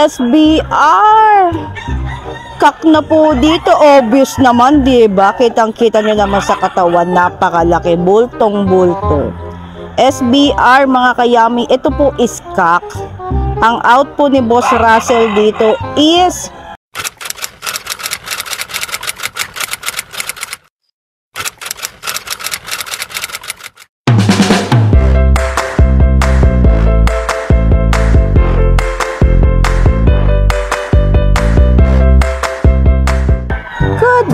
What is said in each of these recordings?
SBR. Kak na po dito, obvious naman, diba? Kitang-kita nyo naman sa katawan, napakalaki, bultong-bulto. SBR mga kayami, ito po is kak. Ang out po ni Boss Russell dito is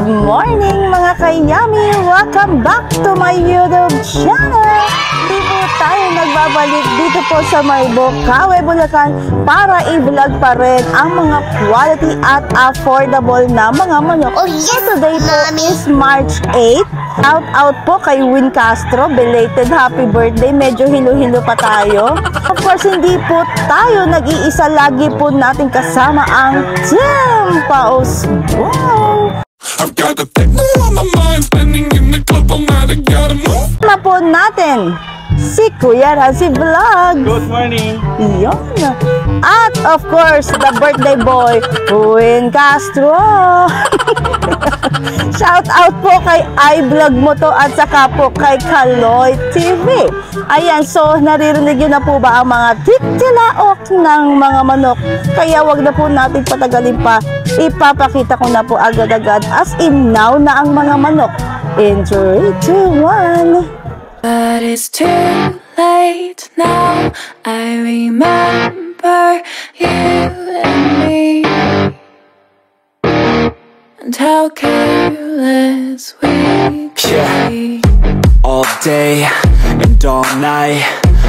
morning mga kayami! Welcome back to my YouTube channel! Di po tayo nagbabalik dito po sa may Bocaue, Bulacan para i-vlog pa rin ang mga quality at affordable na mga manok. So today po is March 8. Shout out po kay Win Castro. Belated happy birthday. Medyo hilo-hilo pa tayo. Of course, hindi po tayo nag-iisa. Lagi po natin kasama ang Team Paus. Wow! I've got the thing on my mind, standing in the club all night, I gotta move. Tama po natin si Kuya Razzy Vlog. Good morning. Yun. At of course, the birthday boy, Win Castro. Shout out po kay iVlog mo to at saka po kay Kaloy TV. Ayan, so naririnig yun na po ba ang mga titilaok ng mga manok? Kaya wag na po natin patagalin pa. Ipapakita ko na po agad-agad as in now na ang mga manok. In 3, 2, 1. But it's too late now. I remember you and me, and how careless we could be. All day and all night,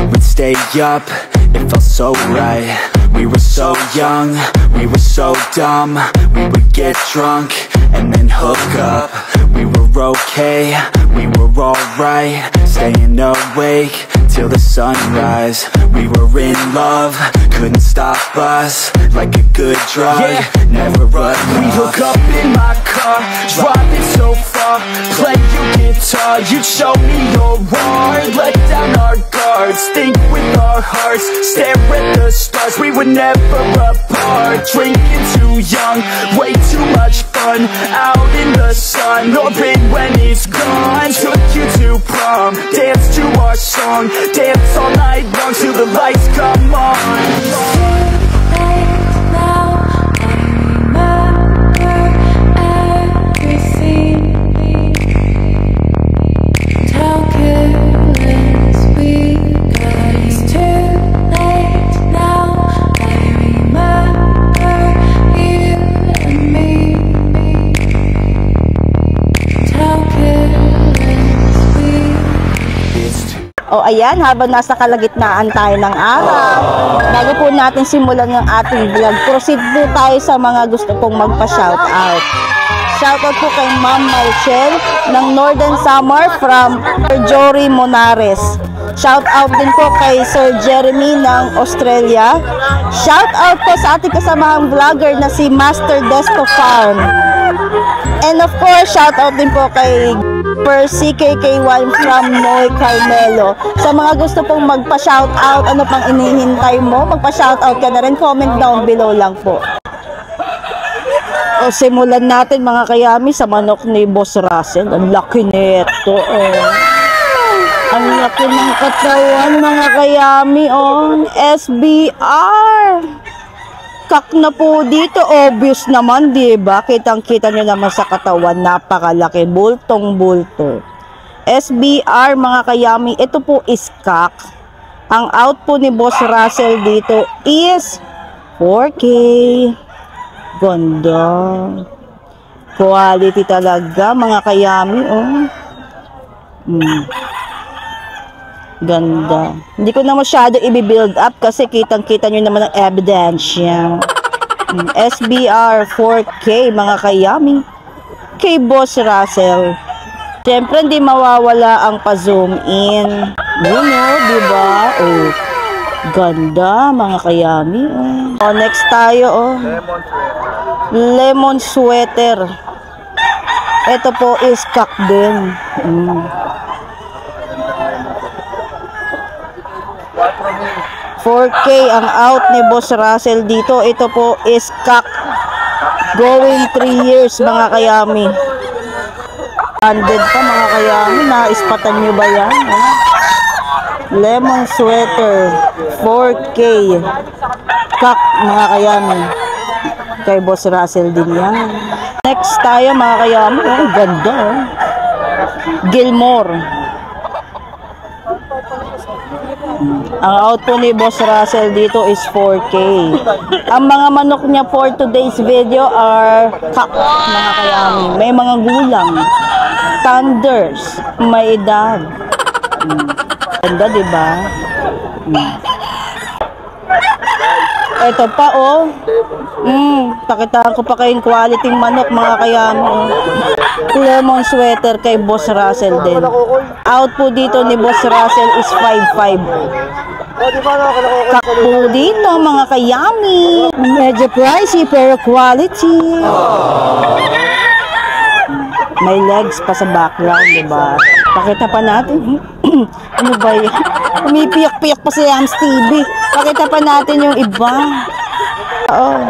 we'd stay up, it felt so right. We were so young, we were so dumb. We would get drunk and then hook up. We were okay, we were alright, staying awake till the sunrise. We were in love, couldn't stop us, like a good drug, never run. We hook up in my car, driving so far, play your guitar, you'd show me your art, let down our guards, think with our hearts, stare at the stars. We were never apart, drinking too young, way too much fun, out in the sun, or big when it's gone. Took you to prom, dance to our song, dance all night long till the lights come on. O ayan, habang nasa kalagitnaan tayo ng araw, bago po natin simulan ng ating vlog, proceed po tayo sa mga gusto pong magpa-shoutout. Shoutout po kay Ma'am Marcel ng Northern Summer from Jory Monares. Shoutout din po kay Sir Jeremy ng Australia. Shoutout po sa ating kasamahang vlogger na si Master Despo Farm. And of course, shoutout din po kay Percy KK1 from Noy Carmelo. Sa mga gusto pong magpa-shoutout, ano pang inihintay mo? Magpa-shoutout ka na rin, comment down below lang po. O simulan natin mga kayami sa manok ni Boss Russell. Ang laki nito, ang laki ng katawan mga kayami, SBR. Kak na po dito, obvious naman, diba? Kitang-kita nyo naman sa katawan, napakalaki, bultong-bulto. SBR mga kayami, ito po is kak. Ang out po ni Boss Russell dito is 4K. Ganda. Quality talaga mga kayami, Ganda. Hindi ko na masyado i-build up kasi kitang-kita nyo naman ang evidence yan. SBR 4K mga kayami. Kay Boss Russell. Siyempre hindi mawawala ang pa-zoom in. Yun diba? Ganda mga kayami. Next tayo Lemon sweater. Ito po is kak din. 4 4K ang out ni Boss Russell dito. Ito po is cock. Going 3 years mga kayami. Banded pa mga kayami. Naispatan nyo ba yan? Lemon sweater. 4K. Cock mga kayami. Kay Boss Russell din yan. Next tayo mga kayami. Oh, ganda oh. Gilmore. Ang out po ni Boss Russell dito is 4K. Ang mga manok niya for today's video are cock mga kayami. May mga gulang. Thunders. May edad. Ganda diba? Ito pa oh. Pakitaan ko pa kayong quality manok mga kayami. Lemon sweater kay Boss Russell din. Out po dito ni Boss Russell is 5.5. Kak po dito mga kayami. Medyo pricey pero quality. May legs pa sa background, diba? Pakita pa natin. Ano ba yan? Umipiyak-piyak pa si Yams TV. Pakita pa natin yung iba. Oh.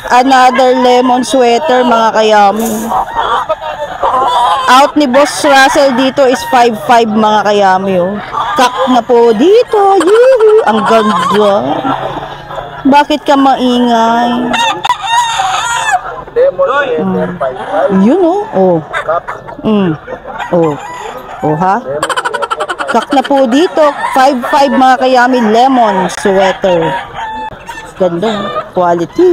Another lemon sweater mga kayami. Out ni Boss Russell dito is 5.5 mga kayami. Oh. Kak na po dito. Yuhu! Ang ganda. Bakit ka maingay? Yun oh. Oh. Oh. Oh ha? Kak na po dito. 5.5 mga kayami. Lemon sweater. Ganda. Quality.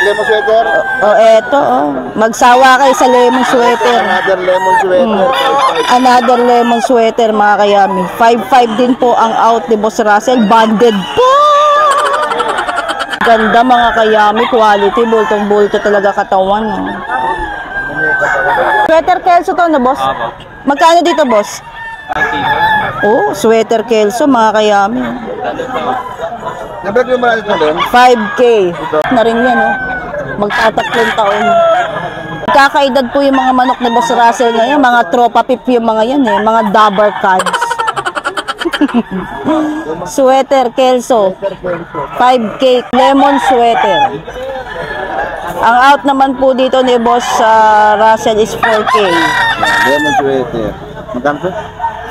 Lemon sweater. Oh, eto oh. Magsawa kayo sa lemon sweater. Another lemon sweater. Another lemon sweater mga kayami. 5.5 din po ang out ni Boss Russell. Banded po. Ganda mga kayami. Quality. Bultong-bulto talaga katawan. Oh. Sweater Kelso to na boss? Magkano dito boss? Oh, sweater Kelso mga kayami. Nabag yung marami ito din? 5K. Na rin yan oh. Magtatatlong taon. Kakaedad po yung mga manok ni Boss Russell ngayon. Mga tropa pip yung mga yan eh. Mga dabber cards. Sweater Kelso. 5K. Lemon sweater. Ang out naman po dito ni Boss Russell is 4K. Lemon sweater. Magkano to?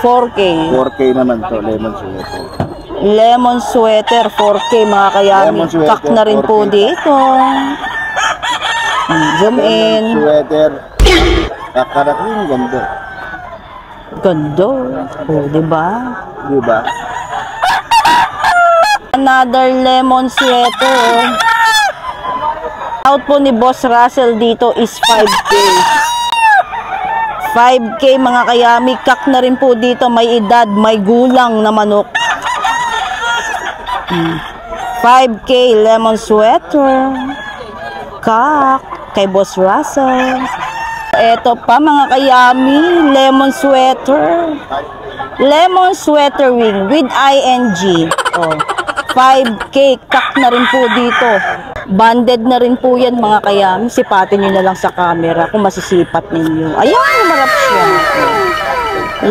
4K. 4K naman to, lemon sweater. Lemon sweater 4K mga kayami. Lemon sweater, Kak na rin po 4K. dito. Zoom in. Sweater. Kakarak yung ganda. Ganda. Oh, diba? Diba? Another lemon sweater. Out po ni Boss Russell dito is 5K. 5K mga kayami. Kak na rin po dito. May edad, may gulang na manok. 5K lemon sweater. Kak kay Boss Russell. Eto pa mga kayami. Lemon sweater. Lemon sweater wing with ING. Oh. 5K. Kak na rin po dito. Banded na rin po yan mga kayami. Sipatin nyo na lang sa camera kung masisipat ninyo. Ayan, marap siya.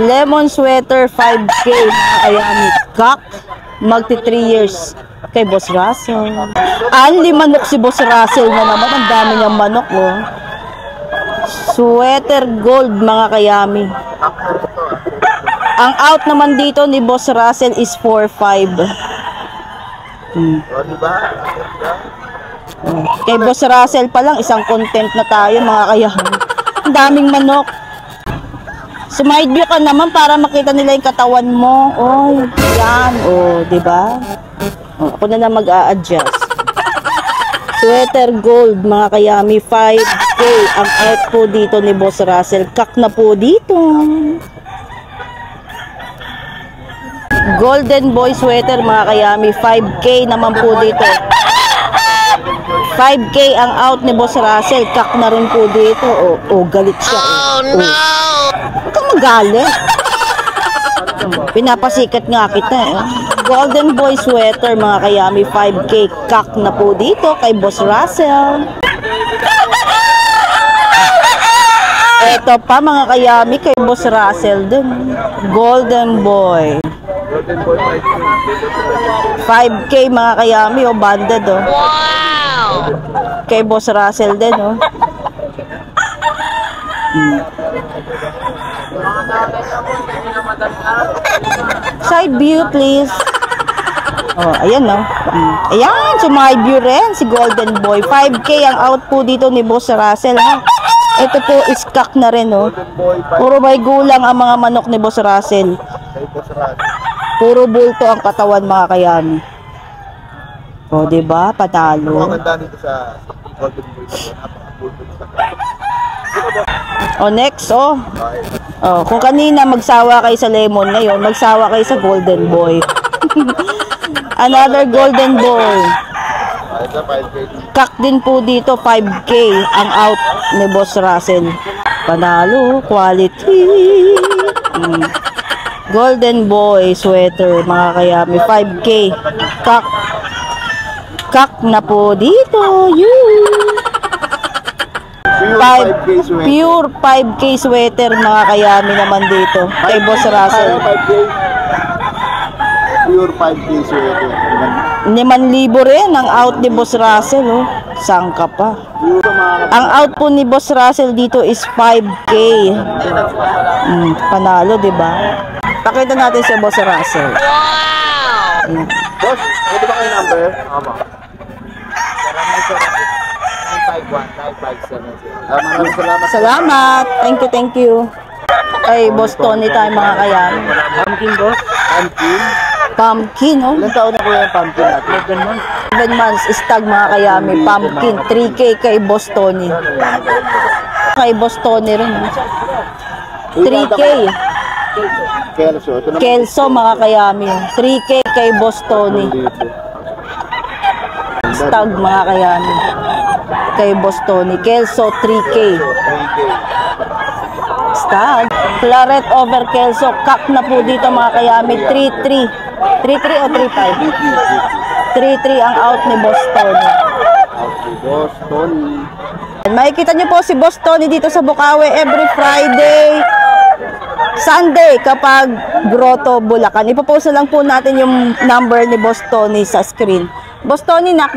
Lemon sweater 5K mga kayami. Kak. Magti 3 years kay Boss Russell. Anli manok si Boss Russell na naman. Ang dami niyang manok oh. Sweater gold mga kayami. Ang out naman dito ni Boss Russell is 4.5. Kay Boss Russell pa lang, isang content na tayo mga kayami. Ang daming manok. Sumide view ka naman para makita nila yung katawan mo. Oy, yan. Oh, diba? Oh, ako na lang mag-a-adjust. Sweater gold, mga kayami. 5K ang out po dito ni Boss Russell. Kak na po dito. Golden boy sweater, mga kayami. 5K naman po dito. 5K ang out ni Boss Russell. Kak na rin po dito. Oh, galit siya. Oh, no! Huwag kang magalit. Pinapasikat nga kita eh. Golden boy sweater mga kayami. 5K. Kak na po dito kay Boss Russell. Eto pa mga kayami kay Boss Russell dun. Golden boy. Golden Boy 5K mga kayami, oh, banded, oh. Wow! Kay Boss Russell din, oh. Side view, please. Oh, ayan, no. Ayan, sumide view rin si Golden Boy. 5K ang out po dito ni Boss Russell, ha. Ito po is cock na rin, oh. Boy 5 Puro may gulang ang mga manok ni Boss Russell. kay Boss Russell. Puro bulto ang katawan, mga kayami. O, diba? Patalo. Maganda dito sa Golden Boy. Napaka-bulto sa O, next, oh. Oh, kung kanina magsawa kayo sa lemon, ngayon magsawa kayo sa Golden Boy. Another Golden Boy. ito 5K. Kak din po dito, 5K ang out ni Boss Russell. Panalo, quality. Golden Boy sweater, mga kayami, 5K. Kak na po dito. Pure 5K sweater, mga kayami naman dito kay Boss Russell. 5K. Pure 5K sweater. 5,000 rin ang out ni Boss Russell, oh. Sangka pa. Ang out po ni Boss Russell dito is 5K. Panalo, di ba? Pakita natin si Boss Russell. Wow! Boss, pwede ba kayo number? Ama. Maraming salamat. Salamat. Thank you. Kay Boss Tony tayo, mga kayan. Pumpkin, boss? Pumpkin? Pumpkin, oh. Ilan taon na po yung pumpkin natin? 7 months, stag, mga kayami. Pumpkin, 3K kay Boss Tony. Kay Boss Tony rin, oh. 3K. Kelso. Ito naman. Kelso, mga kayami. 3K kay Boss Tony. Stag, mga kayami. Kay Boss Tony. Kelso, 3K. 3K. Stag. Claret over Kelso. Kak na po dito, mga kayami. 3-3. 3-3 o 3-5? 3-3 ang out ni Boss Tony. Boss Tony. Makikita niyo po si Boss Tony dito sa Bukawi every Friday, Sunday kapag Grotto, Bulacan. Ipopost na lang po natin yung number ni Boss Tony sa screen. Boss Tony, knock.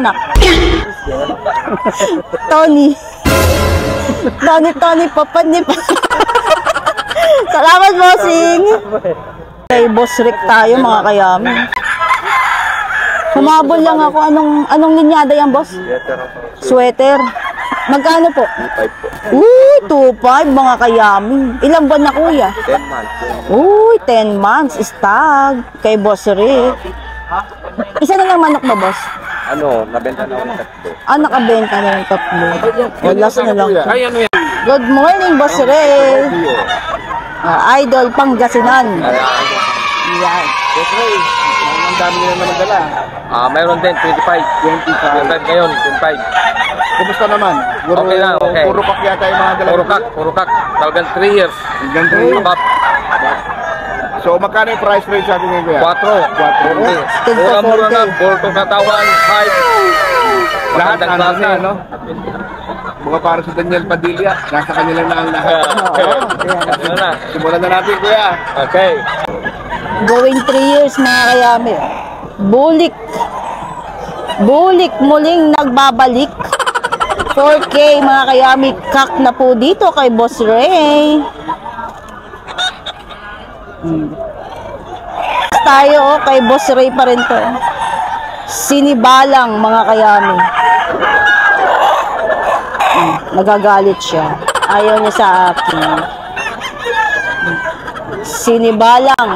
Tony. Tony, papanip. Salamat, bossing. Kay Boss Rick tayo, mga kayami. Humabol lang ako. Anong linyada yan, boss? Sweater. Magkano po? 5 po. Uy, 2.5, mga kayami. Ilang buwan na, kuya? 10 months. Uy, 10 months. Stag. Kay Boss Rick. Isa na lang manok mo, boss? Nabenta na ako ng 3. Nakabenta na ng 3. O, last na lang. Ay, ano yan? Good morning, Boss Rick. Idol Pangasinan. Yan. Boss Ray, ang dami nila naman dala. Mayroon din, 25 ngayon, 25. Kumusta naman? Okay lang, okay. Puro kak yata yung mga dala. Puro kak. Talagang 3 years. Hanggang 3 years. Abap, So, magkano yung price range sa atin ngayon, kuya? 4. Mura-mura na, bultong katawan, height. Lahat Magandang nandun klase. na, no? Mga para sa Daniel Padilla, nasa kanila na ang lahat. Ano na? Simulan na natin, kuya. Okay. Going 3 years, mga kayami. Bulik muling nagbabalik. 4K, mga kayami. Kak na po dito kay Boss Ray. Tayo, oh, kay Boss Ray pa rin to. Sinibalang, mga kayami. Nagagalit siya. Ayaw niya sa akin. Sinibalang.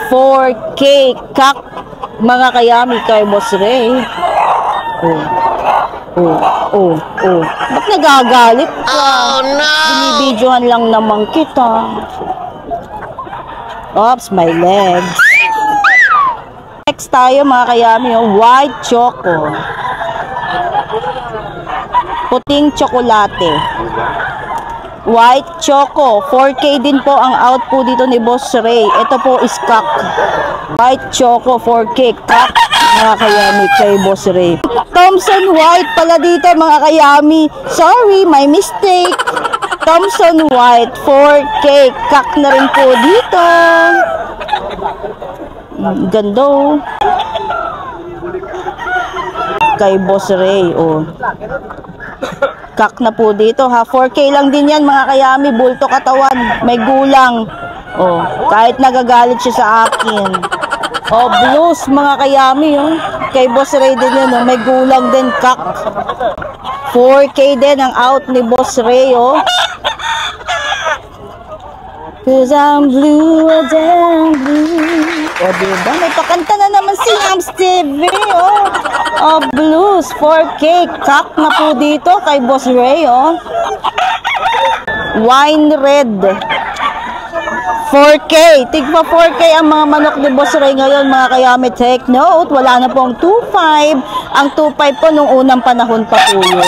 4K kak, mga kayami kay Boss Ray. Ba't nagagalit ka? Oh no! Binibidyohan lang naman kita. Oops, my legs. Next tayo, mga kayami, yung white choco. Puting tsokolate. White choco. 4K din po ang out po dito ni Boss Ray. Ito po is kak. White choco, 4K. Kak, mga kayami, kay Boss Ray. Thompson White pala dito, mga kayami. Sorry, my mistake. Thompson White, 4K. Kak na rin po dito. Ganda oh. Kay Boss Ray, oh. Kak na po dito ha. 4K lang din yan mga kayami. Bulto katawan. May gulang. Oh, kahit nagagalit siya sa akin. Oh, blues mga kayami oh. Kay Boss Ray din yun oh. May gulang din kak. 4K din ang out ni Boss Ray oh. Cause I'm blue, damn blue. O diba, may pakanta na naman si Hams TV, oh. Oh, blues, 4K, kak na po dito kay Boss Ray, oh. Wine red, 4K, tigpa 4K ang mga manok ni Boss Ray ngayon, mga kayami, take note, wala na pong 2.5, ang 2.5 po nung unang panahon pa po yun.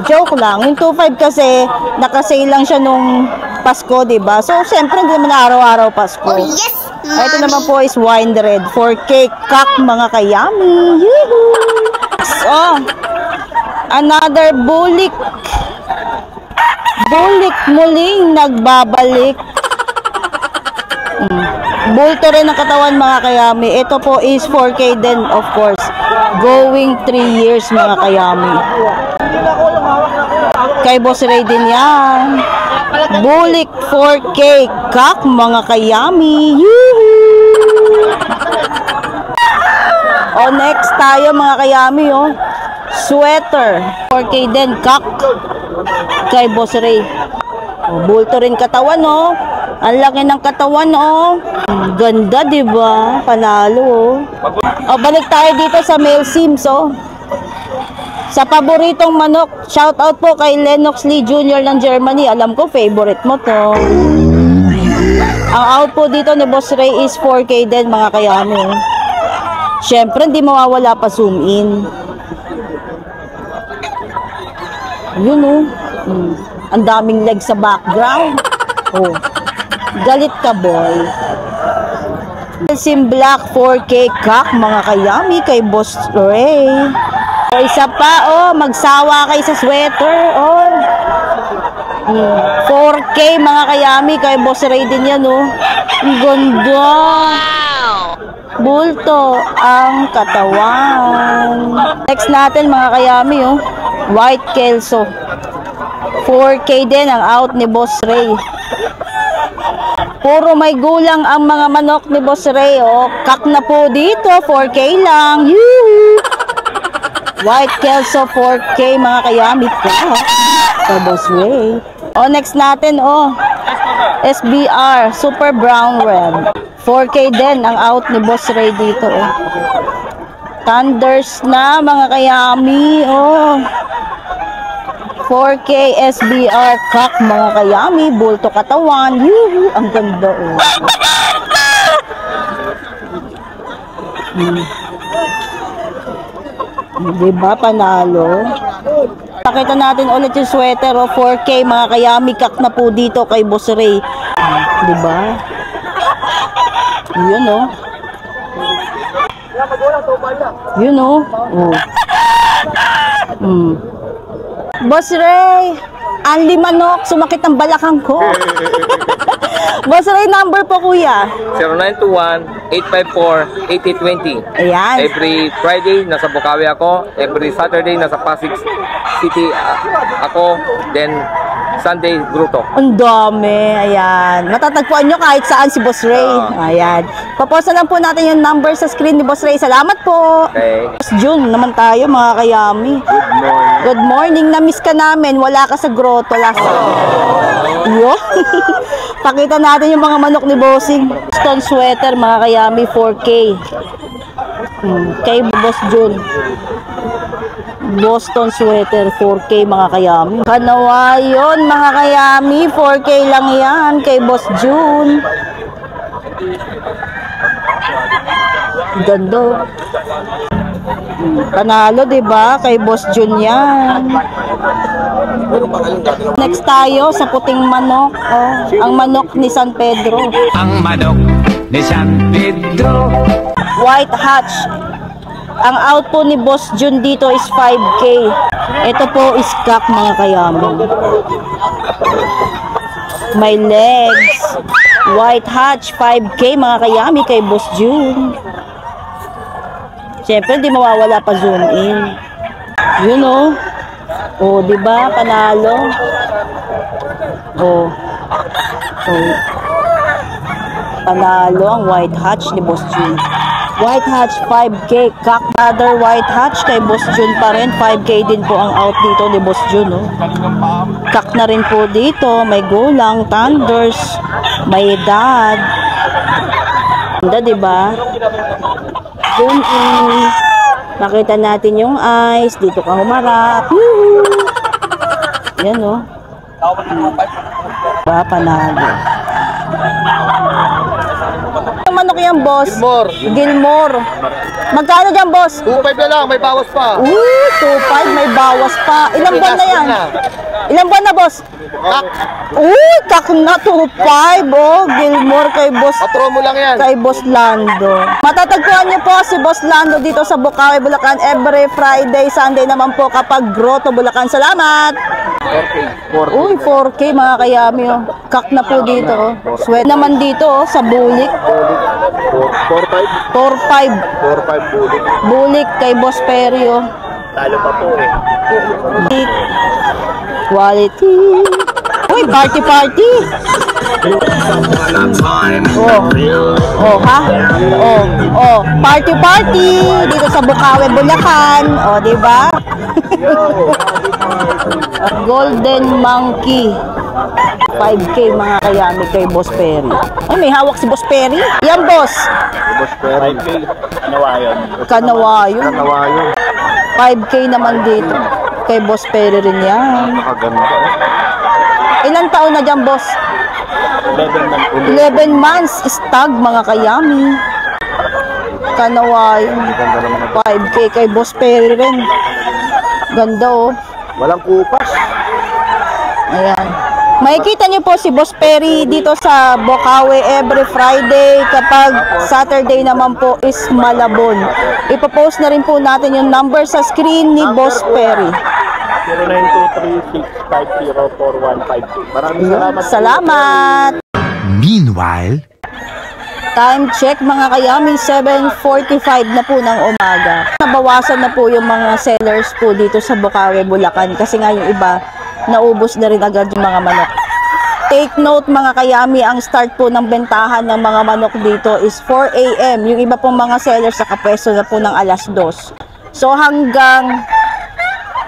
Joke lang, yung 2.5 kasi, nakasale lang siya nung Pasko, diba? So, syempre, hindi naman araw-araw Pasko. Oh, yes! Ito naman po is wine red. 4K kak mga kayami. Yoo-hoo! So, another bulik. Bulik muling nagbabalik. Bulto rin ang katawan mga kayami. Ito po is 4K din of course. Going 3 years mga kayami. Kay Boss Ray din yan. Bulik 4K kak mga kayami. O next tayo mga kayami oh. Sweater 4K din kak kay Boss Ray. O, bulto rin katawan oh. Ang laki ng katawan oh. Ganda diba? Panalo oh. O balik tayo dito sa male sims oh. Sa paboritong manok, shout out po kay Lennox Lee Jr. ng Germany. Alam ko, favorite mo to. Ang out po dito ni Boss Ray is 4K din mga kayami. Siyempre, hindi mawawala pa zoom in. Yun oh. Ang daming leg sa background. Oh. Galit ka boy. Sim Black 4K kak mga kayami kay Boss Ray. O isa pa oh, magsawa kay sa sweater oh. 4K mga kayami kay Boss Ray din yan oh. Ang ganda. Bulto ang katawan. Next natin mga kayami oh. White Kelso. 4K din ang out ni Boss Ray. Puro may gulang ang mga manok ni Boss Ray oh. Kak na po dito, 4K lang. Yoo-hoo! White Kelso 4K mga kayami ka. Kay Boss Ray. O next natin oh. SBR Super Brown Red. 4K din ang out ni Boss Ray dito oh. Thunders na mga kayami oh. 4K SBR kak mga kayami. Bulto katawan. Yoo-hoo! Ang ganda oh. Diba panalo? Pakita natin ulit yung sweater o 4K mga kayami kak na po dito kay Boss Ray. Diba? Yun o. Yun o. Boss Ray, Anli manok, sumakit ang balakang ko. Boss Ray, number po kuya. 0921-854-8820. Ayan. Every Friday, nasa Bukawi ako. Every Saturday, nasa Pasig City ako. Then, Sunday, Gruto. Ang dami. Ayan. Matatagpuan nyo kahit saan si Boss Ray. Ayan. Papost na lang po natin yung number sa screen ni Boss Ray. Salamat po. Okay. Boss June naman tayo mga kayami. Good morning. Good morning. Na-miss ka namin. Wala ka sa grotto last Yo. Pakita natin yung mga manok ni Bossing. Boston sweater mga kayami 4K. Kay Boss June. Boston sweater 4K mga kayami. Kanawayon mga kayami 4K lang yan kay Boss June. Ganda. Panalo diba kay Boss June yan. Next tayo sa puting manok. Oh, ang manok ni San Pedro. Ang manok ni San Pedro. White Hatch. Ang out po ni Boss June dito is 5K. Ito po is kak mga kayami. May legs. White Hatch, 5K mga kayami kay Boss June. Siyempre, di mawawala pa zoom in. Yun o. O, diba? Panalo. O. Panalo ang White Hatch ni Boss June. White Hatch 5K. Cock another White Hatch kay Boss June pa rin. 5K din po ang out dito ni Boss June. No? Cock na rin po dito. May gulang, thunders, may dad. Ganda, diba? Zoom in. Makita natin yung eyes. Dito ka humarap. Yan o. Diba? Panalo. Yung manok yan, boss? Gilmore. Magkano dyan, boss? 2.5 na lang, may bawas pa. 2.5, may bawas pa. Ilang buwan na yan? Ilang buwan na, boss? Kak, Kak na 2.5, oh. Gilmore kay boss. patro mo lang yan. Kay Boss Lando. Matatagpuan niyo po si Boss Lando dito sa Bukawi, Bulacan every Friday, Sunday naman po kapag Grotto, Bulacan. Salamat! 4K mga kayami, oh. Kak na po dito, oh. Sweat naman dito, oh, sa Bulik. 4.5? 4.5. 4.5 bulik. Bulik kay Boss Perry, oh. Talo pa po eh. Quality. Uy, party. Ha? Party dito sa Bukawi, Bulacan. Di ba? Golden Monkey. 5K mga kayami kay Boss Perry. Ay, may hawak si Boss Perry. Yan, boss. Boss Perry. 5K. Kanawayon. 5K naman dito. Kay Boss Perry rin yan. Nakaganda. Ilang taon na dyan, boss? 11 months. Stag, mga kayami. Kanawayon. 5K kay Boss Perry rin. Ganda, oh. Walang kupas. Ayan. Makikita niyo po si Boss Perry dito sa Bukawi every Friday. Kapag Saturday naman po is Malabon. Ipopost na rin po natin yung number sa screen ni Boss Perry. 0923-650-4152. Maraming salamat. Salamat! Meanwhile, Time check mga kayami, 7:45 na po ng umaga. Nabawasan na po yung mga sellers po dito sa Bukawi, Bulacan. Kasi nga yung iba, naubos na rin agad yung mga manok. Take note mga kayami, ang start po ng bentahan ng mga manok dito is 4 AM. Yung iba pong mga sellers nakapwesto na po ng 2:00. So hanggang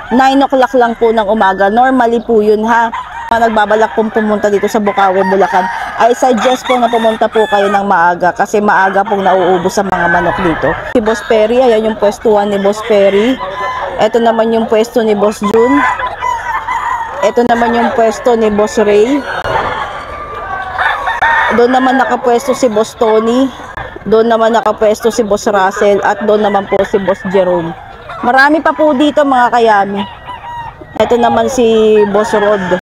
9 o'clock lang po ng umaga. Normally po yun ha. Nagbabalak pong pumunta dito sa Bukawi, Bulacan, I suggest po na pumunta po kayo ng maaga kasi maaga pong nauubos sa mga manok dito. Si Boss Perry, ayan yung pwestuhan ni Boss Perry. Ito naman yung pwesto ni Boss June. Ito naman yung pwesto ni Boss Ray. Doon naman nakapwesto si Boss Tony. Doon naman nakapwesto si Boss Russell. At doon naman po si Boss Jerome. Marami pa po dito mga kayami. Ito naman si Boss Rod.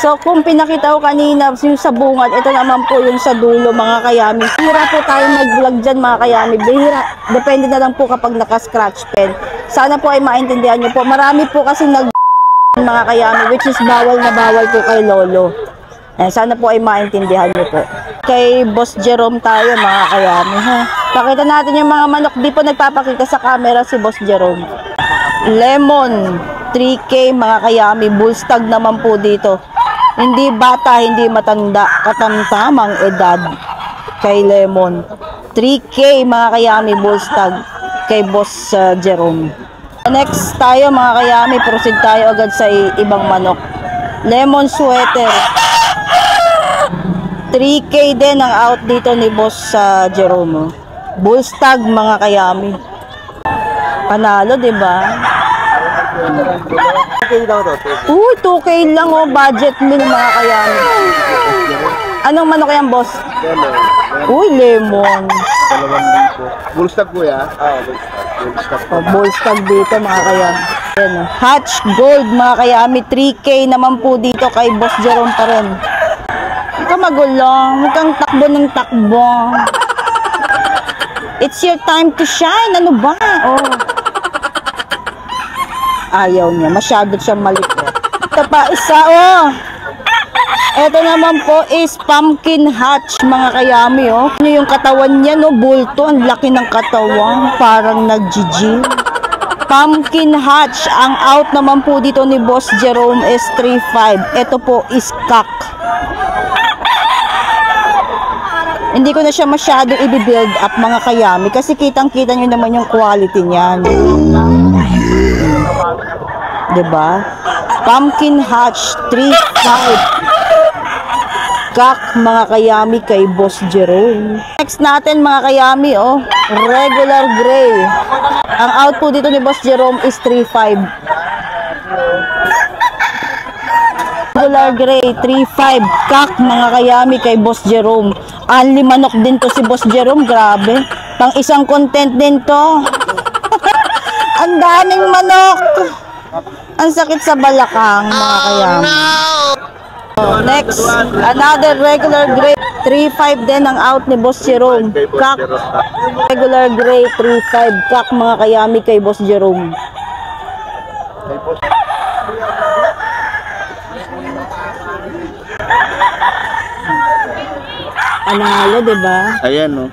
So kung pinakita ko kanina yung sa bungad, ito naman po yung sa dulo mga kayami. Bihira po tayo mag-vlog dyan mga kayami. Bihira. Depende na lang po kapag naka-scratch pen. Sana po ay maintindihan nyo po. Marami po kasi mga kayami, which is bawal na bawal po kay Lolo. Sana po ay maintindihan nyo po. Kay Boss Jerome tayo mga kayami ha. Pakita natin yung mga manok. Di po nagpapakita sa camera si Boss Jerome. Lemon 3K mga kayami. Bullstag naman po dito. Hindi bata, hindi matanda. Katamtamang edad kay Lemon. 3K mga kayami. Bullstag kay Boss Jerome. Next tayo mga kayami. Proceed tayo agad sa ibang manok. Lemon sweater 3K din ang out dito ni Boss Jerome. Bullstag mga kayami. Panalo, diba? Uy, 2K lang oh, budget meal mga kayami. Anong manok yan, boss? Uy, lemon. Bullstag kuya. Bullstag dito mga kayami. Hatch Gold mga kayami, 3K naman po dito kay Boss Jerome pa rin. Huwag ka magulong, huwag kang takbo ng takbo. It's your time to shine. Ano ba? Oh. Ayaw niya. Masyado siyang malikot. Ito pa isa, oh. Ito naman po is pumpkin hatch mga kayami, oh. Ano yung katawan niya, no? Bulto, ang laki ng katawan, parang nag-gym. Pumpkin hatch, ang out naman po dito ni Boss Jerome is 3.5. Ito po is cock. Hindi ko na siya masyado i-build up mga kayami kasi kitang-kita nyo naman yung quality niyan. Diba? Pumpkin hatch 3.5. Cock mga kayami kay Boss Jerome. Next natin mga kayami, oh, regular gray. Ang out po dito ni Boss Jerome is 3.5. Regular gray 3.5. Cock mga kayami kay Boss Jerome. Anli manok din to si Boss Jerome, grabe. Pang isang content din to. Ang daming manok. Ang sakit sa balakang mga kayami. Next, another regular gray 3.5 din ang out ni Boss Jerome. Cock. Regular gray 3.5. Cock mga kayami kay Boss Jerome. Analo, diba? Ayan, no.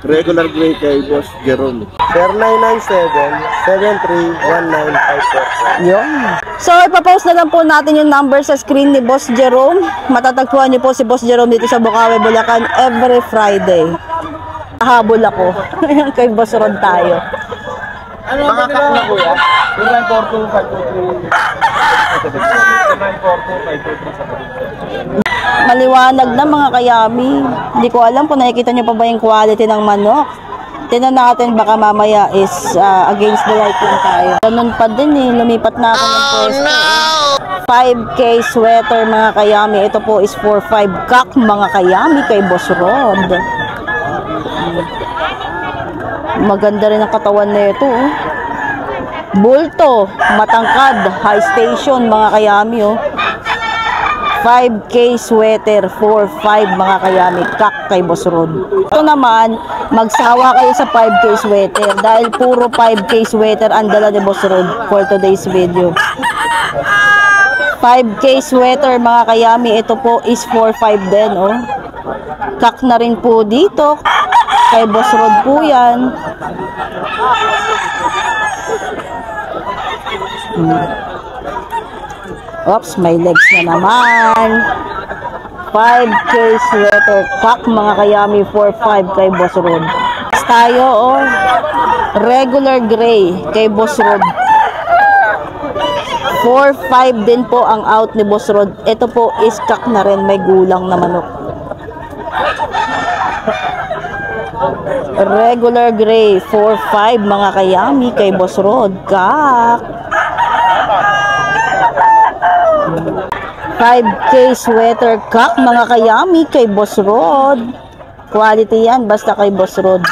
Regular gray kay Boss Jerome. 0997-731954. Yun. So, ipapost na lang po natin yung number sa screen ni Boss Jerome. Matatagpuan niyo po si Boss Jerome dito sa Bukawi, Bulacan every Friday. Habol ako. Kay Boss Rod tayo. Mga kak na kuya. 0942-523. Maliwanag na mga kayami. Hindi ko alam kung nakikita nyo pa ba yung quality ng manok. Tingnan natin, baka mamaya is against the light lang tayo. Ganun pa din eh, lumipat na ako ng pwesto. 5K sweater mga kayami. Ito po is 4.5 cock mga kayami kay Boss Rod. Maganda rin ang katawan na ito. Oh. Bulto, matangkad, high station mga kayami. Oh. 5K sweater, 4.5 mga kayami, cock kay Boss Rod. Ito naman, magsawa kayo sa 5K sweater dahil puro 5K sweater ang dala ni Boss Rod for today's video. 5K sweater mga kayami, ito po is 4.5 din, oh. Cock na rin po dito, kay Boss Rod po yan. Oops, may legs na naman. 5K sweater, cock mga kayami, 4.5 kay Boss Rod. Next tayo, oh, regular gray kay Boss Rod. 4.5 din po ang out ni Boss Rod. Ito po is cock na rin, may gulang na manok. Regular gray, 4.5 mga kayami kay Boss Rod. Cock. 5K sweater cock mga kayami kay Boss Rod. Quality yan, basta kay Boss Rod.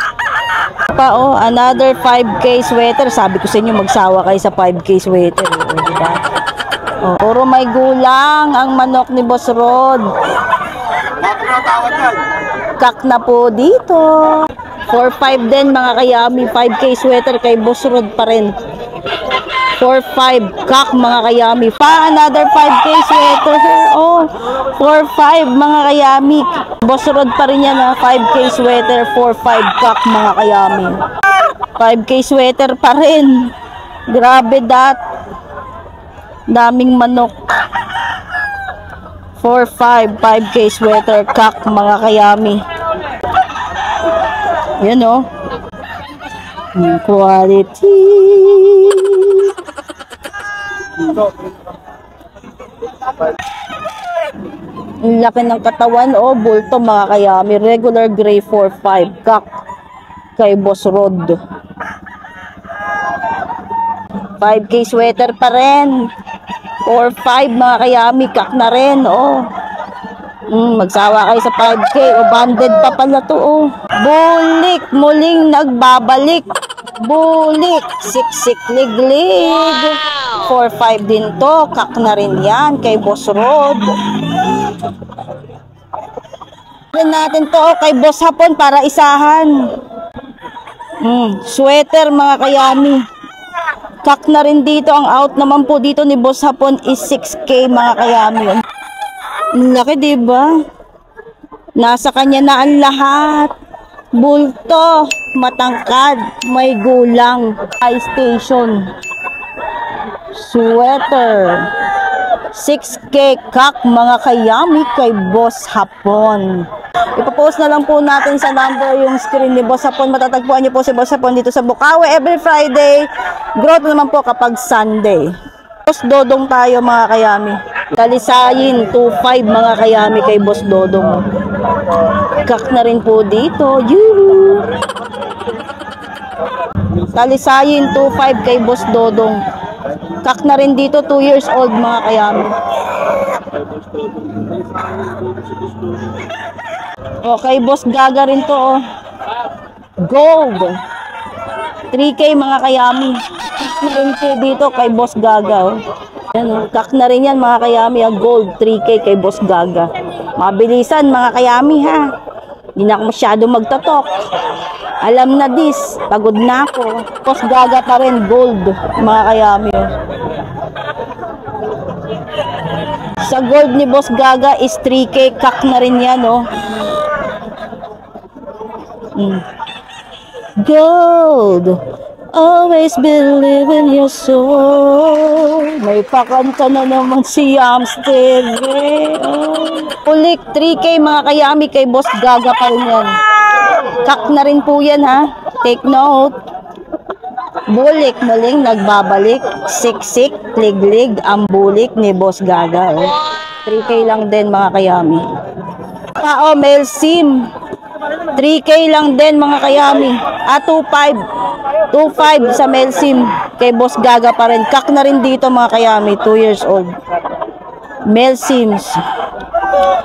Pa, oh, another 5K sweater. Sabi ko sa inyo, magsawa kayo sa 5K sweater. Oh, diba? Oh, puro may gulang ang manok ni Boss Rod. Cock na po dito. 4.5 din mga kayami. 5K sweater kay Boss Rod pa rin. 4.5 cock mga kayami. Pa, another 5K sweater. Oh, 4.5 mga kayami. Boss Rod pa rin yan, ha? 5K sweater, 4.5 cock mga kayami. 5K sweater pa rin. Grabe dat. Daming manok. 4.5 5K sweater cock mga kayami. Yan, oh. Quality. Ang laki ng katawan, oh, bulto mga kayami. Regular gray 4.5 cock kay Boss Rod. 5K sweater pa rin. 4.5 mga kayami, cock na rin, oh. Magsawa kayo sa 5K, o banded pa pala to, oh. Bulik, muling nagbabalik. Bulik, siksik, liglig. 4.5 din to, cock na rin yan kay Boss Rod. Rin natin to, oh, kay Boss Hapon para isahan. Sweater mga kayami. Cock na rin dito, ang out naman po dito ni Boss Hapon is 6K mga kayami. Ang laki, diba? Nasa kanya na ang lahat. Bulto, matangkad, may gulang, high station, sweater, 6K kak mga kayami kay Boss Hapon. Ipapost na lang po natin sa number yung screen ni Boss Hapon. Matatagpuan niyo po si Boss Hapon dito sa Bukawi every Friday. Growth naman po kapag Sunday. Boss Dodong tayo mga kayami. Talisayin 2.5 mga kayami kay Boss Dodong. Kak na rin po dito. Yuhu! Talisayin 2.5 kay Boss Dodong. Kak na rin dito, 2 years old mga kayami. Okay, Boss Gaga rin to. Oh. Gold. 3K mga kayami. 3K dito kay Boss Gaga. Oh. Yan, oh. Kak na rin yan mga kayami. Gold 3K kay Boss Gaga. Mabilisan mga kayami ha. Hindi na ako masyado magtatok. Alam na this. Pagod na ako. Boss Gaga pa rin. Gold mga kayami. Oh. Sa gold ni Boss Gaga is 3K. Kak na rin yan. Oh. Gold. Always believe in your soul. May pakanta na naman si Yams TV. Ulik 3K mga kayami kay Boss Gaga pa rin yan. Kak na rin po yan ha. Take note. Bulik muling nagbabalik. Siksik, liglig ang bulik ni Boss Gaga. 3K lang din mga kayami. Tao male sim. 3K lang din mga kayami. 2.5 sa male sim kay Boss Gaga pa rin. Kak na rin dito mga kayami. 2 years old. Male sims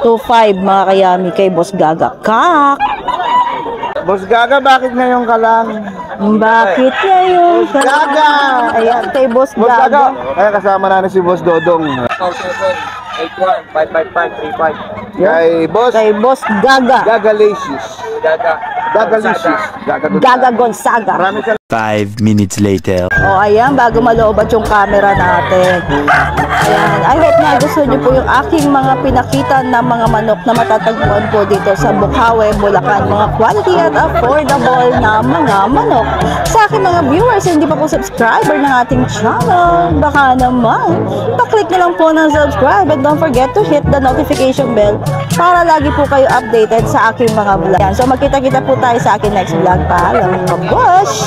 2.5 mga kayami kay Boss Gaga. Kak! Boss Gaga, bakit ngayon ka lang? Bakit ngayon ka lang? Gaga! Ayan kay Boss Boss Gaga! Gaga. Ay, kasama na si Boss Dodong. 81-555-35. Kay Boss Kay Boss Gaga. Gagalicious. Gagalicious. Gaga Gonzaga. Marami ka 5 minutes later. O ayan, bago maloobat yung camera natin. Ayan, I hope na gusto nyo po yung aking mga pinakita na mga manok na matatagpuan po dito sa Bukawi, Bulacan. Mga quality at affordable na mga manok. Sa aking mga viewers, hindi pa po subscriber ng ating channel, baka naman, paklik na lang po ng subscribe and don't forget to hit the notification bell para lagi po kayo updated sa aking mga vlog. Yan. So magkita-kita po tayo sa aking next vlog. Paalam, kabosh!